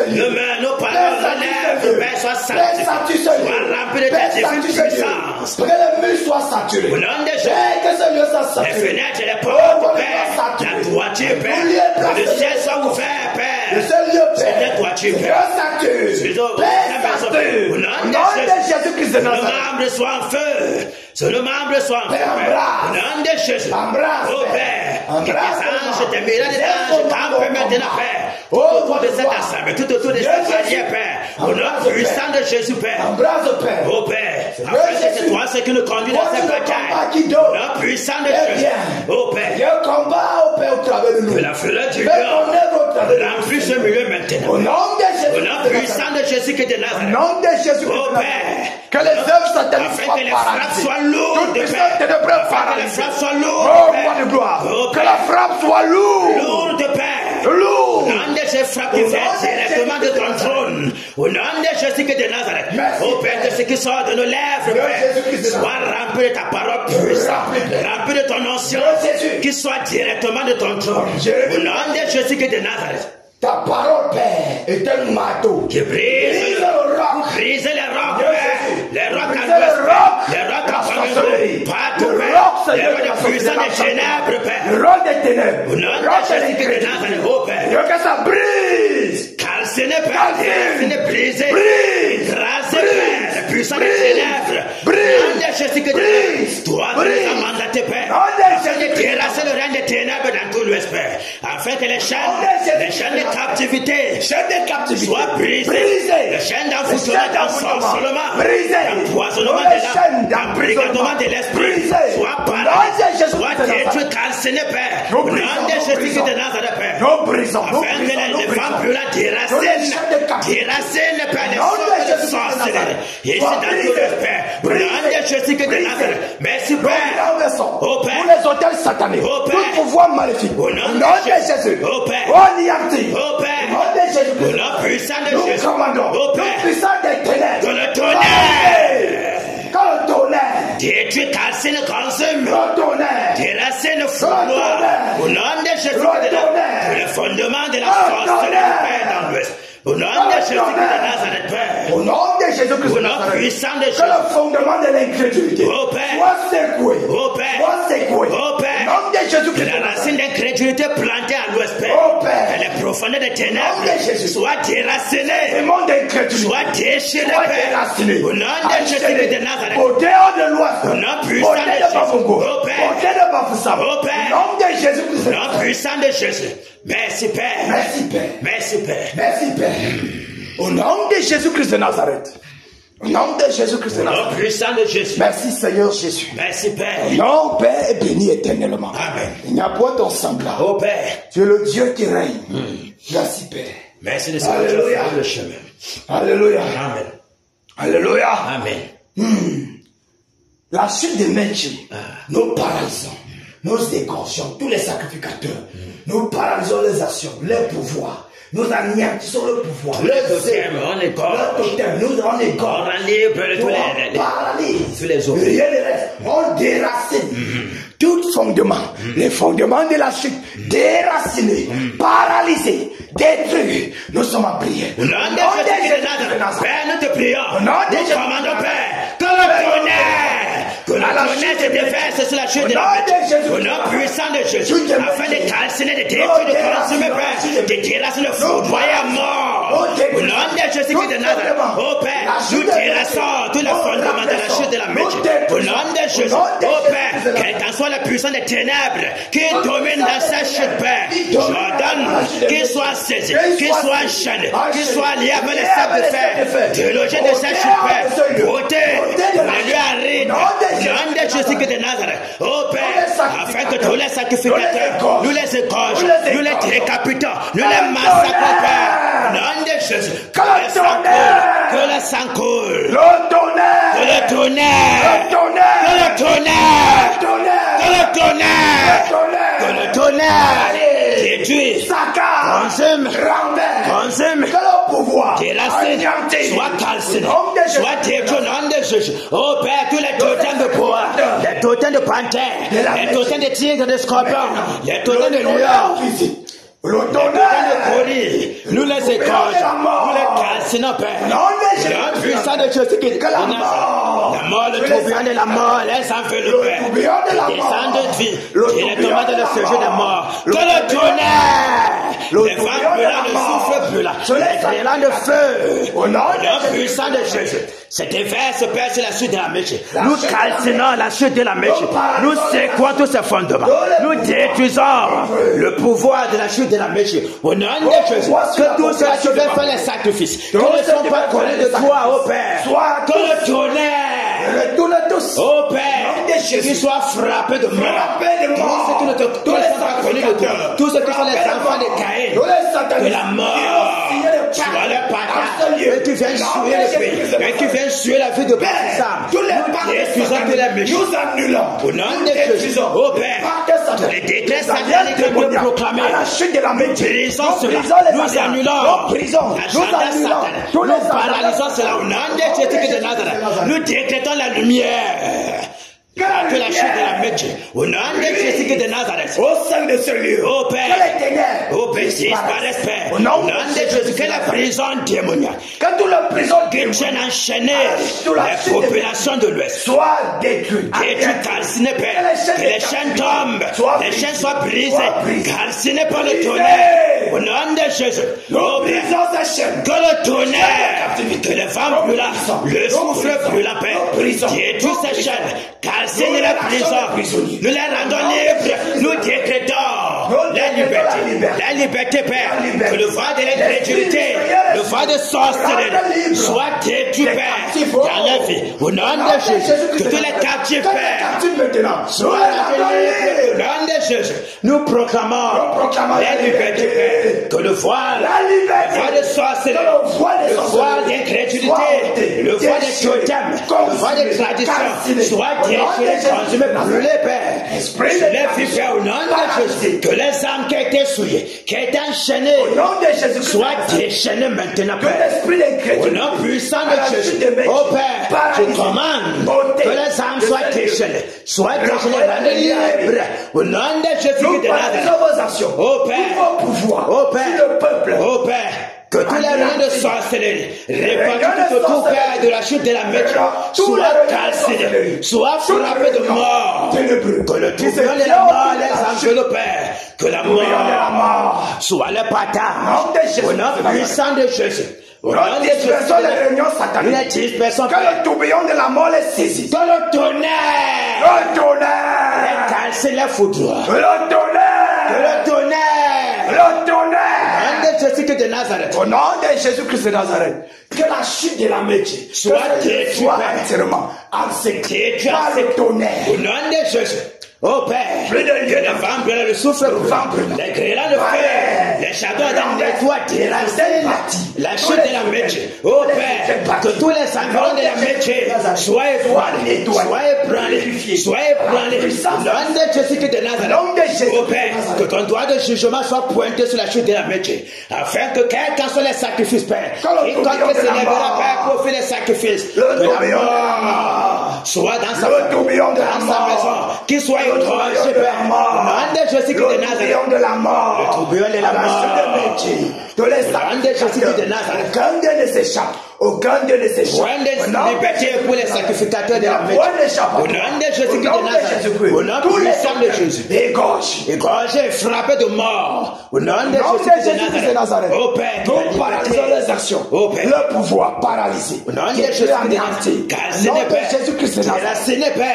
nos mains, nos paroles, nos lèvres, Père, soient sanctifiées. Soient remplies de ta puissance. Que les murs soient saturés. Au nom de Jésus. Que ce lieu soit saturé. Les fenêtres et les portes, Père. La droiture, Père. Le ciel soit ouvert, Père. Le seul lieu, Père. C'est la droiture, Père. Au nom de Jésus-Christ de Nazareth. Soit en feu, que le membre soit en feu. Au nom de Jésus. Oh Père, que tes anges, tes milliers d'anges campent maintenant, Père. Tout autour de cette assemblée, tout autour de cette alliée, Père. Au nom puissant de Jésus, Père. Oh Père, afin que c'est toi ce qui nous conduit dans cette bataille. Au nom puissant de Jésus. Oh Père. Que la fleur du lion remplit ce milieu maintenant. Au nom de Jésus. Au nom puissant de Jésus qui est de Nazareth. Au nom de Jésus. Oh Père. Que les œuvres sataniques soient paralysées. Que les frappes soient lourdes, Père. Que la frappe soit lourde. Que la frappe soit lourde. Lourde, Père. Au nom de Jésus, frappe qui fait directement de ton trône. Au nom de Jésus de Nazareth. Au Père, de ce qui sort de nos lèvres, Père, sois rempli de ta parole puissante, rempli de ton onction, qui soit directement de ton trône. Au nom de Jésus de Nazareth. Ta parole, Père, est un marteau qui brise les rocs, Père. Les rocs à l'ouest, les rocs à sorcellerie, partout, Père. Les rocs de puissance des ténèbres, Père. Le roc des ténèbres. Au nom de Jésus de Nazareth, oh Père. Que ça brise. Calciné, Père. Calciné, brisé. Brise. Rasé, Père. La puissance des ténèbres. Brise. Au nom de Jésus de Nazareth. Toi, tu nous as mandaté, Père. Afin de terrasser le règne des ténèbres dans tout l'ouest, Père. Afin que les chaînes de captivité soient brisées. Les chaînes d'envoûtement, d'ensorcellement, d'empoisonnement de l'âme, d'embrigadement de l'esprit soient paralysées, soient détruites, calcinées, Père. Au nom de Jésus de Nazareth, Père. Afin que les femmes brûlantes déracinent, Père, les sorcelleries. Ici dans tout le Père. Au nom de Jésus de Nazareth. Merci, Père. Oh Père. Pour les hôtels sataniques. Oh Père. Tout pouvoir maléfique. Au nom de Jésus. Oh Père. On y active. Oh Père. Au nom de Jésus. Au nom puissant de Jésus. Nous commandons. Oh Père. Nous puissant des ténèbres. Que le tonnerre. Que le tonnerre. Détruit, calcine, consume. Le tonnerre. Déracine le fouloir. Au nom de Jésus. Que le fondement de la sorcellerie, Père, dans l'ouest. Au nom de Jésus de Nazareth, Père. Au nom de Jésus-Christ de Nazareth. Puissant de Jésus. Que le fondement de l'incrédulité soit secoué. Oh Père. Soit secoué. Oh Père. Au nom de Jésus-Christ. Que la racine d'incrédulité plantée à l'ouest, Père. Oh Père. Que les profondeurs des ténèbres soient déracinées. Le monde d'incrédulité soit déchiré, Père. Au nom de Jésus de Nazareth. Au dehors de l'ouest. Au nom puissant de Jésus. Oh Père. Au dehors de Bafoussam. Oh Père. Au nom de Jésus-Christ. Au nom puissant de Jésus. Merci, Père. Merci, Père. Merci, Père. Merci, Père. Au nom de Jésus-Christ de Nazareth. Au nom de Jésus-Christ de Nazareth. Au nom puissant de Jésus. Merci, Seigneur Jésus. Merci, Père. Non, Père, est béni éternellement. Amen. Il n'y a point ton semblable. Oh Père. Tu es le Dieu qui règne. Merci, Père. Merci de ce que tu as fait le chemin. Alléluia. Amen. Alléluia. Amen. La chute des Menchi, nous paralysons, nous égorgeons tous les sacrificateurs, nous paralysons les actions, les pouvoirs. Nous anéantissons le pouvoir. Le totem, on égorge. Le totem, nous on égorge. On libre tous les autres. Rien ne reste. On déracine. Tout fondement, les fondements de la chute, déracinés, paralysés, détruits. Nous sommes à prier. Au nom de Jésus de Nazareth. Père, nous te prions. Nous commandons, Père, que le tonnerre se déverse sur la chute de la bête. Au nom puissant de Jésus, afin de calciner, de détruire, de consumer, Père, de déraciner le foudroyer à mort. Au nom de Jésus de Nazareth. Oh Père, nous déracinons tous les fondements de la chute de la bête. Au nom de Jésus. Oh Père, quelle qu'en soit la puissance des ténèbres qui domine dans sa chute, Père, j'ordonne qu'il soit saisi, qu'il soit enchaîné, qu'il soit lié avec les sables de fer, délogé de sa chute, Père, ôté, la lui aride, nom de Jésus de Nazareth. Oh Père, afin que tous les sacrificateurs, nous les égorgeons, nous les décapitons, nous les massacrons, Père. Nom de Jésus, que le sang coule, que le tonnerre, que le tonnerre détruit, consume, que le pouvoir soit calciné, soit détruit au nom de Jésus. Oh Père, tous les totems de pouvoir, les totems de panthère, les totems de tigre, de scorpion, les totems de lion, le tonnerre de colis, nous les égorgeons, nous les calcinons, Père. Le puissant de Jésus qui est la mort, le tourbillon de la mort, les enveloppés, les descendants de vie, et les tomates de le séjour de mort. Que le tonnerre, les vents brûlants, le souffle brûlant, les brûlants de feu, le puissant de Jésus. Se déverse, Père, sur la chute de la mèche. Nous calcinons la chute de la mèche. Nous secouons tous ces fondements. Nous détruisons le pouvoir de la chute de la mèche. Au nom de Jésus, que tous ceux qui veulent faire les sacrifices, qui ne sont pas connus de toi, ô Père, que le tonnerre, ô Père, qu'ils soient frappés de mort. Tous ceux qui ne sont pas connus de toi, tous ceux qui sont les enfants de Caïn, que la mort Sois le partage. Et tu viens suer le pays. Et tu viens suer la vie de Baptiste. Tous les pactes nous annulons. Au nom de Jésus. Au Père. Les décrets sataniques que nous proclamons. À la chute de la métier. Brisons cela. Nous annulons. Nous paralysons cela. Au nom de Jésus de Nazareth. Nous décrétons la lumière. Que la chute de la métier. Au nom de Jésus de Nazareth. Au sein de ce lieu. Au Père. Disparaisse, Père. Au nom de Jésus. Que la prison démoniaque. Que toute la prison démoniaque enchaînée. Les populations de l'Ouest. Soit détruite. Détruite, calciné, Père. Que les chaînes tombent. Les chaînes soient brisées. Calcinées par le tonnerre. Au nom de Jésus. Au Père. Que le tonnerre. Que les femmes brûlent. Le souffle brûle la paix. Détruit ces chaînes. Calcine la prison. Nous les rendons libres. Nous décrétons la liberté. La liberté, Père. Que le vent de l'incrédulité, le vent de sorcellerie soit détruit, Père, dans la vie. Au nom de Jésus. Que tous les captifs, Père, soient libres. Au nom de Jésus. Nous proclamons la liberté, Père. Que le voile de sorcellerie, le voile d'incrédulité, le voile de totem, le voile de tradition soit détruit, consumé, brûlé, Père. Les filles, Père, au nom de Jésus. Que les âmes qui ont été souillées, qui ont été enchaînées, soient déchaînées maintenant, Père. Au nom puissant de Jésus. Oh Père, je commande que les âmes soient déchaînées, rendez libres. Au nom de Jésus de Nazareth. Oh Père, oh Père, oh Père. Que tous les liens de sorcellerie répandus tout autour, Père, de la chute de la métier soient calcinés, soient frappés de mort. Que le tourbillon de la mort les enveloppe, Père. Que la mort soit le partage. Au nom puissant de Jésus. Au nom de Jésus. Les dispersions, que le tourbillon de la mort les saisit. Que le tonnerre. Le tonnerre. Les calcine les foudroie. Le tonnerre. Que le tonnerre. Le tonnerre. Jésus-Christ de Nazareth. Au nom de Jésus-Christ de Nazareth, que la chute de la métier soit détruite entièrement enseigné par le tonnerre. Au nom de Jésus. Oh Père, que les vents brûlent, le souffle brûle, les grêlons de feu, les châteaux d'un nettoient, la chute de la métier. Oh Père, que tous les environs de la métier soient ébranlés, soient ébranlés. Au nom de Jésus-Christ de Nazareth. Oh Père, que ton doigt de jugement soit pointé sur la chute de la métier, afin que quels qu'en soient les sacrifices, Père, quiconque s'élèvera, Père, pour faire les sacrifices, que la mort soit dans sa maison, qu'il soit égorgé, Père. Au nom de Jésus-Christ de Nazareth. De la mort. Le tourbillon de la mort. De Jésus-Christ de Nazareth. Aucun d'eux ne s'échappe. Aucun d'eux ne s'échappe. Point de liberté pour les sacrificateurs de la métier. Au nom de Jésus-Christ de Nazareth. Au nom puissant de Jésus. Égorgé, frappé de mort. Au nom de Jésus-Christ de Nazareth. Au Père, nous paralysons les actions. Le pouvoir paralysé. Au nom de Jésus-Christ de Nazareth. Car ce n'est pas.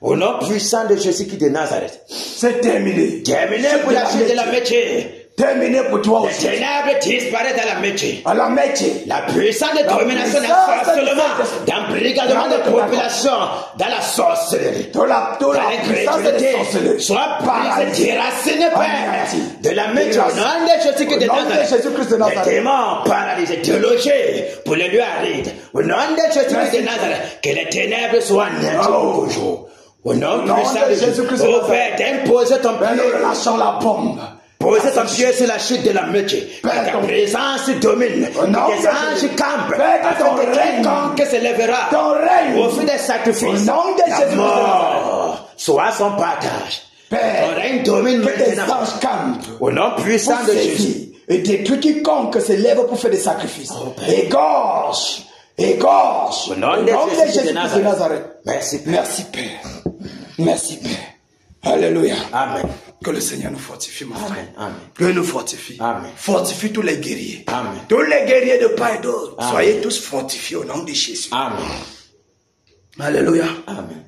Au nom puissant de Jésus-Christ de Nazareth. C'est terminé. Terminé pour la chute de la métier. Terminé pour toi aussi. Les ténèbres disparaissent à la métier. À la métier. La puissance de domination d'ensorcellement, d'embrigadement de population, dans la sorcellerie, dans l'incrédulité, soit brisée, déracinée, Père, de la métier. Au nom de Jésus-Christ de Nazareth. Les démons paralysés, délogés pour les lieux arides. Au nom de Jésus-Christ de Nazareth, que les ténèbres soient anéanties au jour. Au nom puissant de Jésus-Christ, oh Père, d'imposer ton pied. Relâchons la bombe. Posez ton pied sur la chute de la métier. Que ta présence domine. Que tes anges campent. Afin que quiconque se lèvera au fil des sacrifices, la mort soit son partage. Ton règne domine maintenant. Au nom puissant de Jésus. Et détruis quiconque se lève pour faire des sacrifices. Égorge. Égorge. Au nom de Jésus de Nazareth. Merci Père. Merci Père. Merci Père. Alléluia. Amen. Que le Seigneur nous fortifie, mon frère. Amen. Que nous fortifie. Amen. Fortifie tous les guerriers. Amen. Tous les guerriers de part et d'autre. Soyez tous fortifiés au nom de Jésus. Amen. Alléluia. Amen.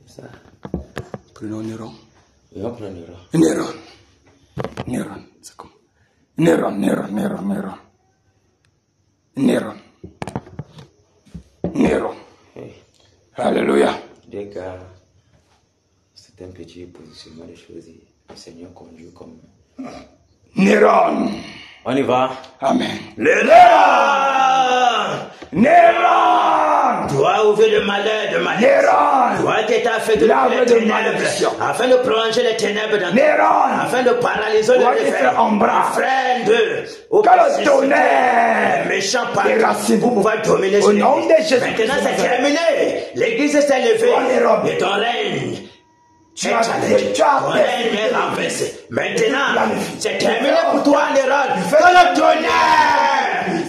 Ça. Prenons Néron. Et on prend Néron. Néron. Néron. C'est comme. Néron. Alléluia. Des gars un petit positionnement de choses et le Seigneur conduit comme... Néron. On y va. Amen. Néron. Néron. Toi, ouvrir le malheur de ma Néron. Toi qui t'as fait de les ténèbres, afin de plonger les ténèbres dans Néron. afin de paralyser le frein de au tonnerre, méchant parti pour pouvoir dominer au nom de Jésus. Maintenant c'est terminé. L'église s'est levée et ton règne. Tu as ton règne est renversé. Maintenant, c'est terminé pour toi, Néron.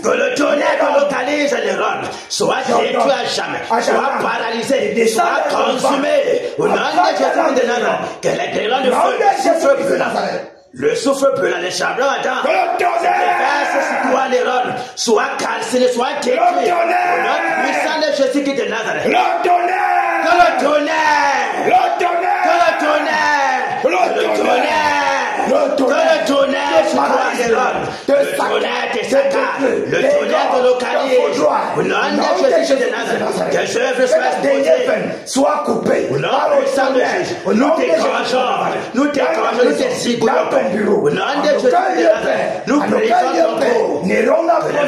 Que le tonnerre te localise, Néron. Soit détruit à jamais, soit paralysé, soit consumé. Au nom de Jésus de Nazareth, que les grêlons de feu souffrent brûlant. Le souffle brûlant, les charbons attendent. Déverse sur toi, Néron. Soit calciné, soit détruit. Au nom puissant de Jésus de Nazareth. Que le tonnerre. Que le tonnerre sur toi, Néron. Le tonnerre te saccage. Le tonnerre te localise. Au nom de Jésus de Nazareth. Tes œuvres soient exposées. Sois coupé. Au nom puissant de Jésus. Nous t'écrangeons. Nous t'écrangeons. Nous t'exigons. Au nom de Jésus de Nazareth. Nous brisons ton cou. Que les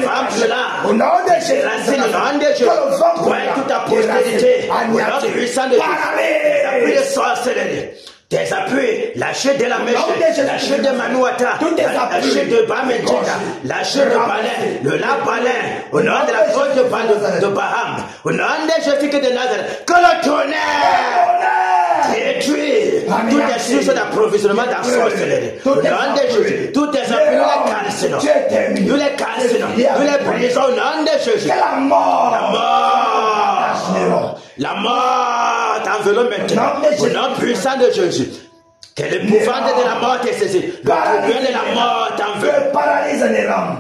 femmes brûlantes. Au nom de Jésus. Racine au nom de Jésus. Toi et toute ta postérité. Au nom puissant de Jésus. Tes appuis de sorcellerie. Tes appuis, la chute de la mèche, la chute de Manouata, la chute de Bamendina, la chute de Balin, le Labalin, au nom de la côte de Baham, au nom de Jésus de Nazareth, que le tonnerre détruit toutes les sources d'approvisionnement dans la sorcellerie. Au nom de Jésus, toutes tes appuis, nous les calcinons, nous les brisons au nom de Jésus. La mort. La mort t'enveloppe maintenant. Au nom puissant de Jésus. Que l'épouvante de la mort t'est saisi. Le pouvoir de la mort t'enveloppe. Paralyse Néron.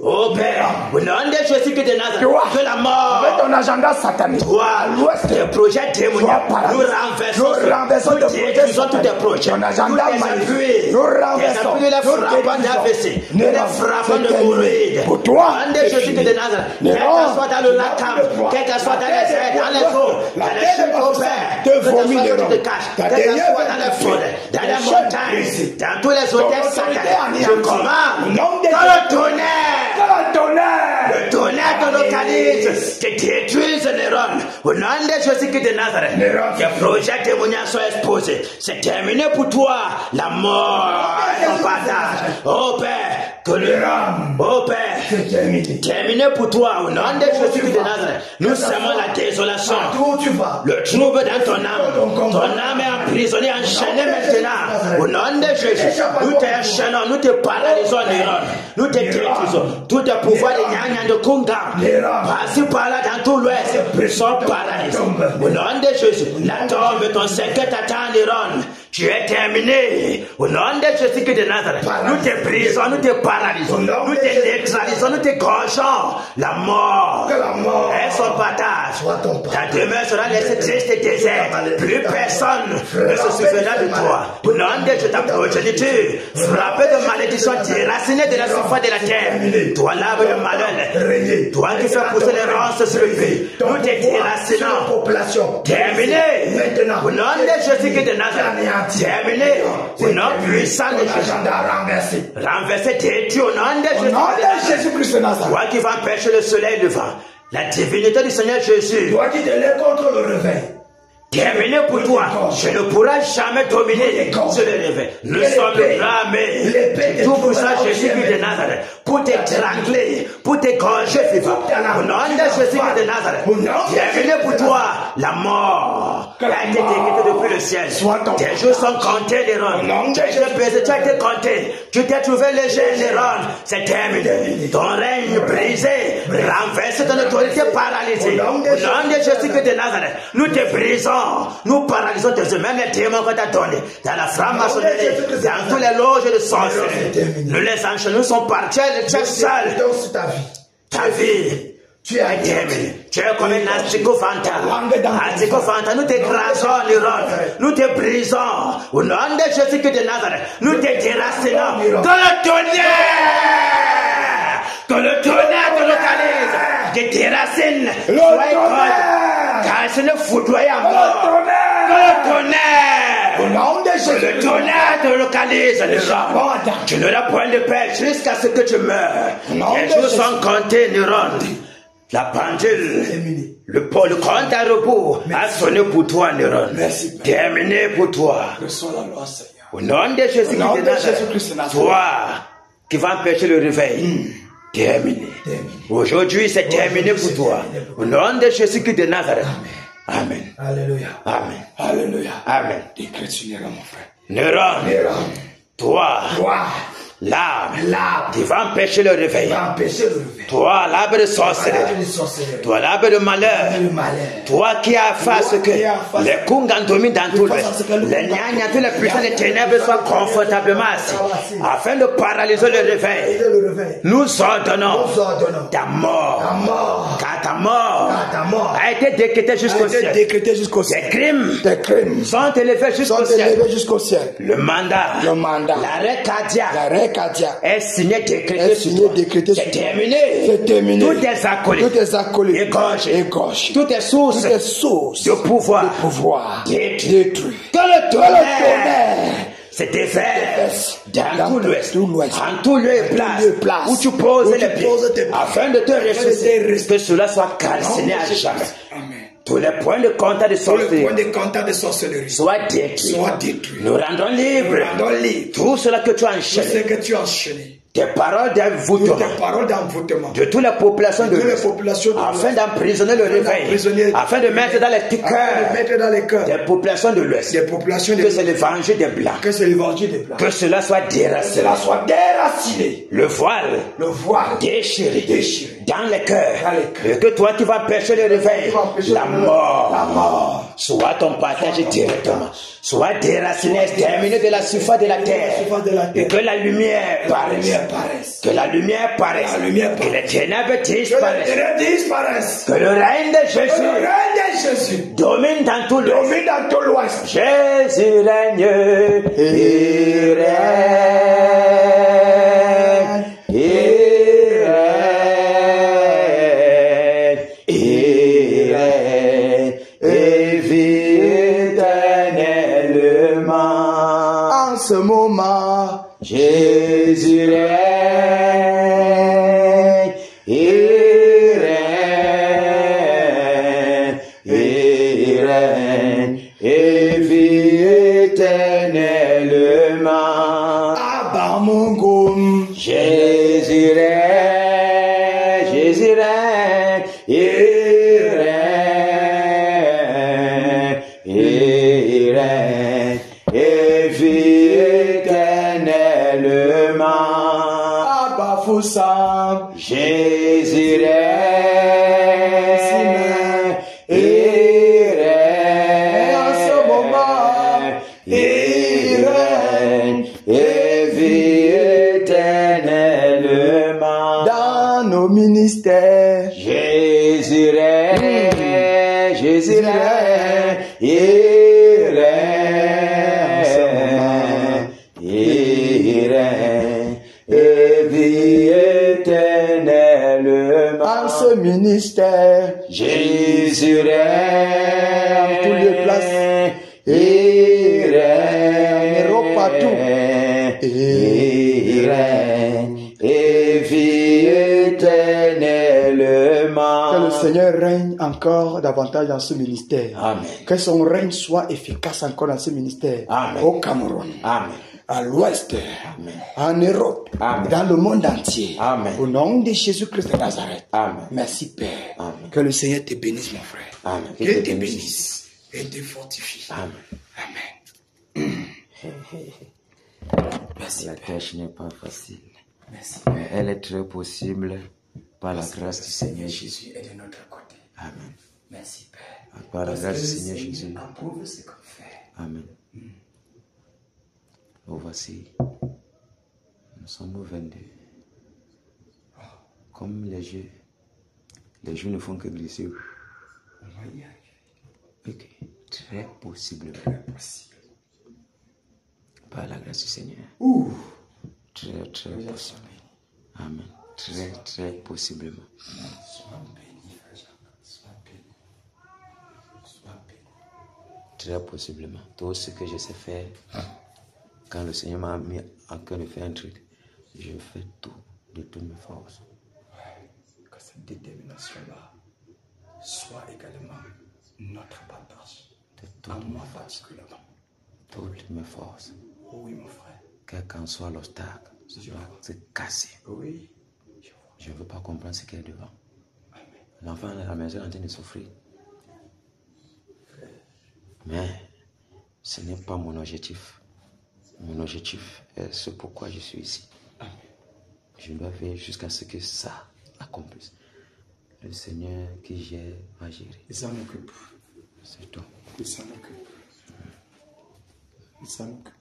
Oh Père, au nom de Jésus de Nazareth, que la mort, avec ton agenda satanique, toi, tes projets démoniaques, nous renversons, nous détruisons tous tes projets, ton agenda maléfique, nous renversons, nous les frappons d'AVC, nous les frappons de mouride. Pour toi, au nom de Jésus de Nazareth, quel que soit dans le lac, quel que soit dans les airs, dans les eaux, dans les chutes au Père, quel que soit où tu te caches, quel que soit dans les forêts, dans les montagnes, dans tous les hôtels sacrés, je commande, dans le tonnerre. Le tonnerre te localise, te détruise, Néron. Au nom de Jésus de Nazareth, tes projets témoignages sont exposés. C'est terminé pour toi, la mort et ton partage. Oh Père, que le oh Père, terminé pour toi, au nom de Jésus de Nazareth. Nous semons la désolation, le trouble dans ton âme. Ton âme est emprisonnée, enchaînée maintenant. Au nom de Jésus, nous t'enchaînons, nous te paralysons, Néron. Nous te détruisons. Tout le pouvoir de Nyanya de Kunga, par-ci par-là dans tout l'ouest, sont paralysés. Au nom de Jésus, la tombe de ton secret t'attend, Néron. Tu es terminé. Au nom de Jésus de Nazareth, nous te brisons, nous te paralysons, nous te neutralisons, nous te gorgeons. La mort est son partage. Ta demeure sera laissée triste et déserte. Plus personne ne se souviendra de toi. Au nom de Jésus, ta progéniture, frappée de malédiction, déracinée de la surface de la terre. Toi, l'arbre de malheur, toi qui fais pousser les ronces sur le pays, nous te déracinons. Terminé. Au nom de Jésus de Nazareth. Terminé. Au nom puissant de Jésus. Renversé, détruit au nom de Jésus. Toi qui vas empêcher le soleil levant. La divinité du Seigneur Jésus. Toi qui te lèves contre le réveil. Terminé pour toi, je ne pourrai jamais dominer sur le réveil. Nous sommes ramés. Tout pour ça, Jésus de Nazareth, pour t'étrangler, pour t'égorger vivant. Au nom de Jésus de Nazareth, terminé pour toi, la mort a été décrétée depuis le ciel. Tes jours sont comptés, Néron. Tes jours pesés, tu as été compté. Tu t'es trouvé léger, Néron. C'est terminé. Ton règne brisé, renversé, ton autorité paralysée. Au nom de Jésus de Nazareth, nous te brisons. Nous paralysons tes eux-mêmes les démons qu'on t'a donnés dans la franc-maçonnerie, dans tous les loges de sorcellerie. Nous les enchaînons, nous sommes partis, tu es seul. Ta vie, tu es terminée. Tu es comme un asticofanta. Asticofanta, nous t'écrasons, Néron. Nous te brisons. Au nom de Jésus de Nazareth, nous te déracinons. Que le tonnerre te localise, te déracine, sois école. Car ce ne foudroie à mort. Que le tonnerre Au nom de Jésus. Le tonnerre te localise, Néron. Tu n'auras point de paix jusqu'à ce que tu meurs. Les jours sont comptés, Néron. La pendule, le compte à rebours a sonné pour toi, Néron. Merci, Père. Terminé pour toi. Reçois la loi, Seigneur. Au nom de Jésus-Christ de Nazareth, toi qui vas empêcher le réveil, terminé. Aujourd'hui, c'est terminé pour toi. Au nom de Jésus-Christ de Nazareth. Amen. Alléluia. Amen. Alléluia. Amen. Décrète sur Néron, mon frère. Néron, toi, l'arbre qui va empêcher le réveil. Toi, l'arbre de sorcellerie. Toi, l'arbre de malheur. Toi qui as fait ce que les Kungan dominent dans tout l'Ouest. Les Nyanya, tous les puissants des ténèbres soient confortablement assis afin de paralyser le réveil. Nous ordonnons ta mort. Car ta mort a été décrétée jusqu'au ciel. Tes crimes sont élevés jusqu'au ciel. Le mandat, l'arrêt cardiaque est signé, décrété, c'est terminé. Tous tes acolytes, égorgés, toutes tes sources de pouvoir détruites. Que le tonnerre se déverse dans tout l'Ouest, en tout lieu et place où tu poses les pieds, afin de te ressusciter, que cela soit calciné à jamais. Amen. Tous les points de contact de sorcellerie soient détruits. Nous rendons libres tout cela que tu as enchaîné. Tes paroles d'envoûtement de toutes les populations de l'Ouest, afin d'emprisonner le réveil, afin de mettre dans les cœurs des populations de l'Ouest, que c'est l'évangile des Blancs, que cela soit déraciné, le voile déchiré dans les cœurs, et que toi qui vas empêcher le réveil, la mort soit ton partage directement, soit déraciné, terminé de la surface de la terre, et que la lumière paraisse. Que la lumière paraisse. Que les ténèbres disparaissent. Que le règne de Jésus domine dans tout l'Ouest. Jésus règne. Il règne. Il règne. Il règne. Et vit éternellement. En ce moment, Jésus règne, il règne, et vit éternellement. Abba mon goum. Jésus règne, il règne, et vit Abba Foussam. Jésus règne, il règne, en ce moment, il règne, et vit éternellement. Dans nos ministères, Jésus règne, il règne, et vit éternellement. en ce ministère, Jésus règne, tous les places, il règne, partout, il règne, et vit éternellement. que le Seigneur règne encore davantage dans ce ministère. Amen. Que son règne soit efficace encore dans ce ministère. Amen. Au Cameroun. Amen. À l'Ouest, Amen. en Europe, Amen. dans le monde entier. Amen. Au nom de Jésus-Christ de Nazareth. Amen. Merci Père. Amen. Que le Seigneur te bénisse, mon frère. Amen. Qu'il te bénisse et te fortifie. Amen. Amen. Merci La Père. tâche n'est pas facile, Merci mais Père. elle est très possible par la grâce du Seigneur Jésus. Jésus est de notre côté. Amen. Merci Père. Par la Parce grâce que du le Seigneur Seigneur Jésus. approuve ce qu'on fait. Amen. Nous voici. Nous sommes au 22. Comme les jeux ne font que glisser. On va y arriver. Ok. Très possiblement. Très possible. Par la grâce du Seigneur. Ouh. Très possible. Amen. Très possiblement. Sois béni, frère Jacques. Sois béni. Sois béni. Très possiblement. Tout ce que je sais faire, quand le Seigneur m'a mis à cœur de faire un truc, je fais tout de toutes mes forces. Que cette détermination-là soit également notre partage. De toutes mes forces. Particulièrement. Toutes mes forces. Oh oui, mon frère. Quel qu'en soit l'obstacle, je dois se casser. Oui. Je ne veux pas comprendre ce qu'il y a devant. L'enfant à la maison est en train de souffrir. Mais ce n'est pas mon objectif. Mon objectif est ce pourquoi je suis ici. Je dois veiller jusqu'à ce que ça accomplisse. Le Seigneur qui gère va gérer. Il s'en occupe. C'est tout. Il s'en occupe. Il s'en occupe.